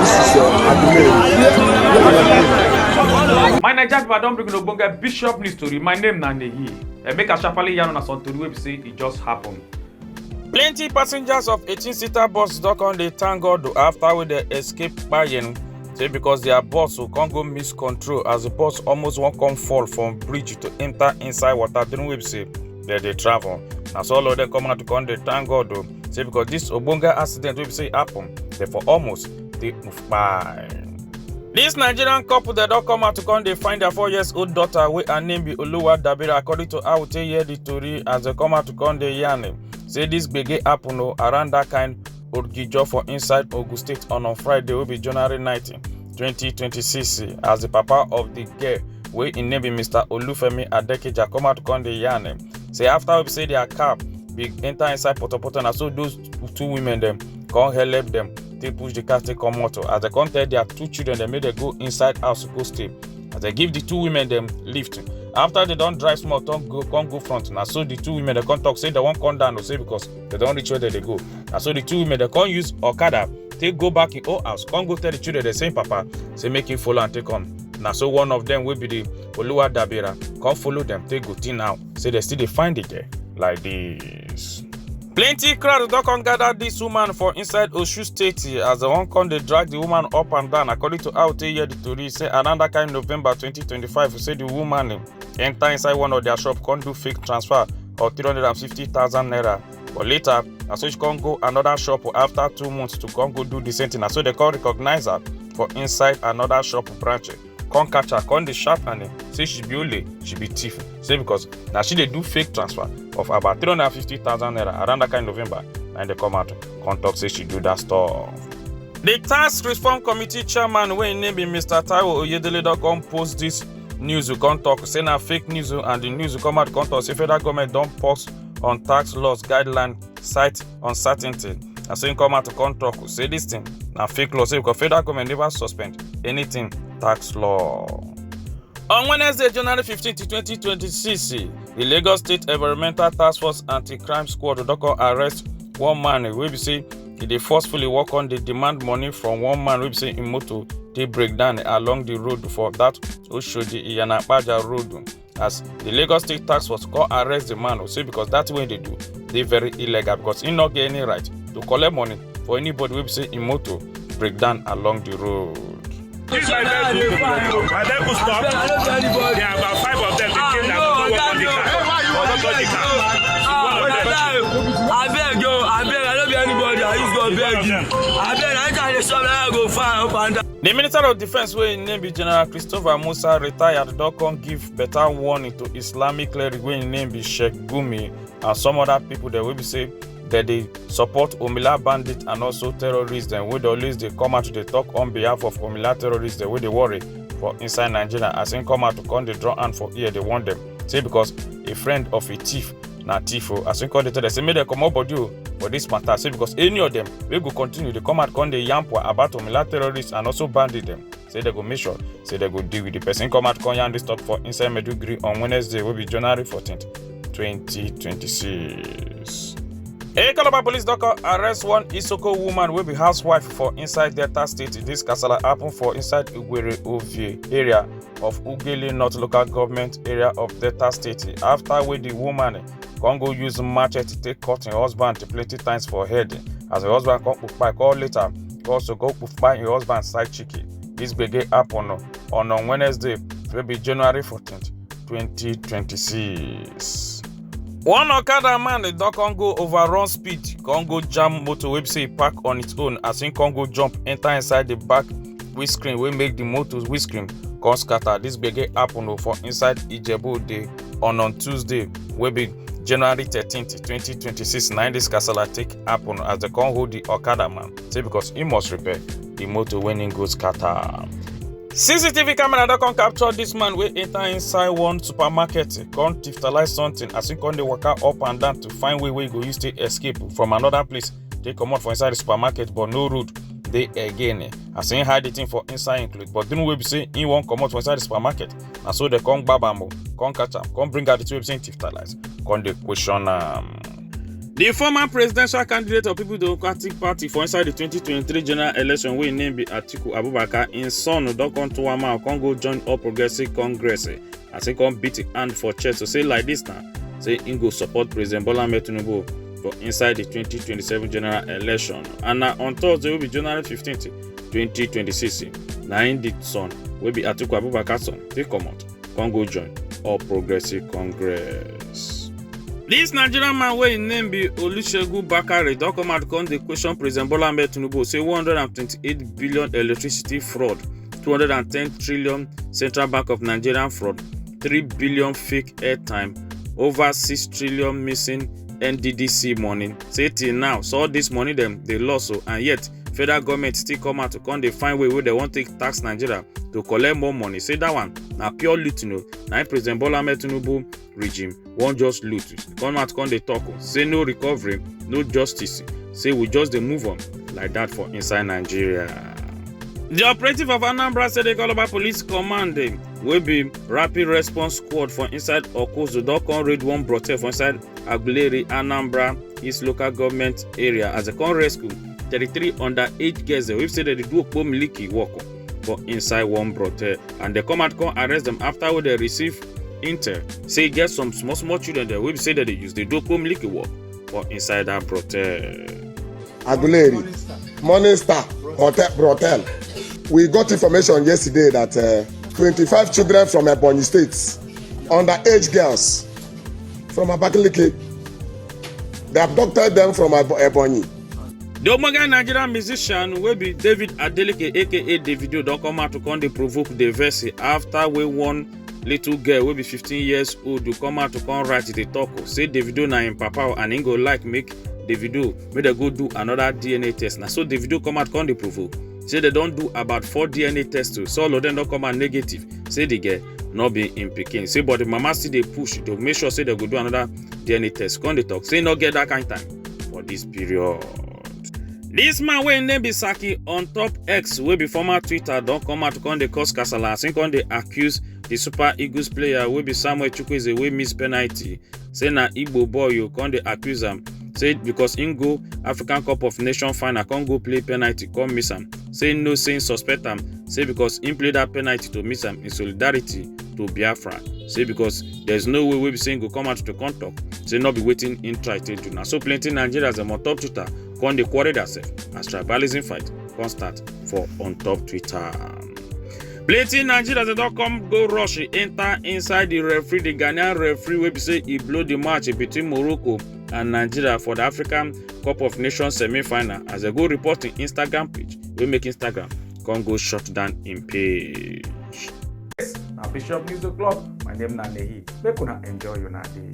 This is My Naija people don bring ogbonge Bishop news story. My name na Neyi. Make a sharply yarn on a story wey be say it just happened. Plenty passengers of 18-seater bus don come dey thank God after wey dey escape kpayen. Say because their bus can't go miss control as the bus almost won't come fall from bridge to enter inside water during wey be say they travel. Na so all of them come out to come dey thank God though. Say because this ogbonge accident wey be say happen, they for almost they move by. This Nigerian couple that don't come out to come they find their 4-year-old daughter wey her name be Oluwadabira according to how we take hear the story as they come out to come they yarn. Say this gbege happen around that kind Ogijo for inside Ogun State on Friday will be January 19, 2026 as the papa of the girl wey in name be Mr. Olufemi Adekeja come out to come the yarn. Say after we say their car be enter inside Potopoto and so those two women them come help them they push the car take come out as they come tell their two children they made them go inside house to go stay as they give the two women them lift. After they don't drive small, can't go front. Now so the two women they can't talk, say they won't come down or say because they don't reach where they go. Now so the two women they can't use Okada, they go back in old house, can't go tell the children the same papa, say make him follow and take on. Now so one of them will be the Oluwadabira, can't follow them, take go till now. Say they still they find it there like this. Plenty crowds don't come gather this woman for inside Oshu State as the one come they drag the woman up and down. According to how they hear the story, say another kind November 2025, say the woman enter inside one of their shop, can't do fake transfer of 350,000 naira. But later, so she can't go another shop after 2 months to come go do the same thing. So they can't recognize her for inside another shop branch. Can't catch her, can't they sharp and say she be only, she be thief. Say because now she they do fake transfer of about 350,000 naira around that kind of November. And they come out, can't talk, say she do that stuff. The Tax Reform Committee chairman, when name be Mr. Taiwo Oyedele, don't come post this news. You can't talk, say now fake news, and the news come out, can't talk, say federal government don't post on tax laws guideline site uncertainty. And so you come out to come talk, say this thing now fake law, say because federal government never suspend anything tax law. On Wednesday, January 15, 2026, the Lagos State Environmental Task Force Anti-Crime Squad don't arrest one man wey be say they forcefully work on the demand money from one man wey be say in motor they break down along the road for that Oshodi Iyanapaja road. As the Lagos State Task Force call arrest the man, say because that's when they do, they very illegal because he not get any right to collect money for anybody wey be say in motor break down along the road. This my level stop. There are about 5 of them. They came down to work on the car. I beg you, I don't be anybody. I used to beg you. I beg, I tell you something, I go find up and down. The Minister of Defense, wey im name be General Christopher Musa, retired, don come give better warning to Islamic cleric wey im name be Sheikh Gumi and some other people that will be say that they support Omila bandits and also terrorists. Then wey always they come out to talk on behalf of Omila terrorists. They wey they worry for inside Nigeria as in come out to come they draw hand for ear. They want them say because a friend of a thief na thief as in come they tell them say make them come up body for this matter. Say because any of them we go continue they come out come they yamp about Omila terrorists and also bandit them. Say they go make sure say they go deal with the person come out come yarn this talk for inside Meduguri on Wednesday will be January 14th, 2026. A Calabar police doctor arrest one Isoko woman will be housewife for inside Delta State. This casala happen for inside Ugwere Ovie area of Ugele North local government area of Delta State. After where the woman can go use machete to take cut her husband plenty times for head. As the husband come by call later, also go by her husband side chicken. This begin happen on Wednesday, will be January 14th, 2026. One Okada man don't can go overrun speed, can go jam motor wey say park on its own as in can go jump enter inside the back windscreen wey make the motor's windscreen can scatter. This begin happen for inside Ijebu Day on Tuesday wey be January 13th, 2026. 9 this casala take happen as they can hold the Okada man say because he must repair the motor when it goes scatter. CCTV camera that can capture this man wey enter inside one supermarket, can tiftalize something as he can dey waka up and down to find way go use to escape from another place. They come out for inside the supermarket but no road dey again. As he hide the thing for inside include, but didn't we be say he won't come out for inside the supermarket. And so they come gbab am, come catch am, come bring out the two wey be saying tiftalize, come dey question am. The former presidential candidate of People Democratic Party for inside the 2023 general election wey name be Atiku Abubakar in son don come to Wama come go join All Progressive Congress as he come beat the hand for chest to say like this now say he go support President Bola Ahmed Tinubu for inside the 2027 general election. And na on Thursday will be January 15th 2026 na in the son wey be Atiku Abubakar son take comot come go join All Progressive Congress. This Nigerian man wey im name be Olusegun Bakare don come out come dey question President Bola Ahmed Tinubu say 128 billion electricity fraud, 210 trillion Central Bank of Nigeria fraud, 3 billion fake airtime, over 6 trillion missing NDDC money. Say till now, so all this money dem dey lost o, and yet federal government still come out to come dey find way wey dem wan take tax Nigeria to collect more money. Say that one na pure looting o. Na President Bola Ahmed Tinubu regime wan just loot. Come out come dey talk o. Say no recovery, no justice. Say we just dey move on like that for inside Nigeria. The operative of Anambra State Calabar Police Command wey be Rapid Response Squad for inside Okozo don come raid one brothel for inside Aguleri, Anambra East Local Government area as they come rescue 33 underage girls wey say they dey do okpomliki work for inside one brothel, and they come out come arrest them after wey they receive intel say get some small children there wey say that they use the do okpomliki work for inside that brothel. Aguleri, Morning Star Hotel brothel. We got information yesterday that 25 children from Ebonyi State, underage girls from Abakaliki, they abducted them from Ebonyi. The Omoga Nigerian musician will be David Adeleke aka Davido don come out to come dey provoke the verse after we one little girl will be 15 years old to come out to come write the talk. Say Davido na him papa and he go like make Davido make they go do another DNA test. Now so Davido come out come dey provoke. Say they don't do about 4 DNA tests too. So all of them don't come out negative. Say the girl not be in Peking. Say but the mama still they push to make sure say they go do another DNA test. Come they talk. Say not get that kind of time for this period. This man wey name be Saki on top X wey be former Twitter don't come out to come dey cause kasala. Say come dey accuse the Super Eagles player wey be Samuel Chukwueze wey miss penalty. Say na Igbo boy you come dey accuse am. Say because him go African Cup of Nations final come go play penalty come miss am. Say no saying suspect am. Say because him play that penalty to miss am in solidarity to Biafra. Say because there's no way we be saying go come out to come talk. Say not be waiting in try to do now. So plenty Nigerians them on top Twitter come dey quarrel themselves as tribalism fight come start for on top Twitter. Plenty Nigerians they don't come go rush enter inside the referee, the Ghanaian referee wey be say he blow the match between Morocco and Nigeria for the African Cup of Nations semi-final as they go report in Instagram page. We make Instagram come go shut down in page. Yes, now Bishop News Club. My name is Nanehi. Make una enjoy your day.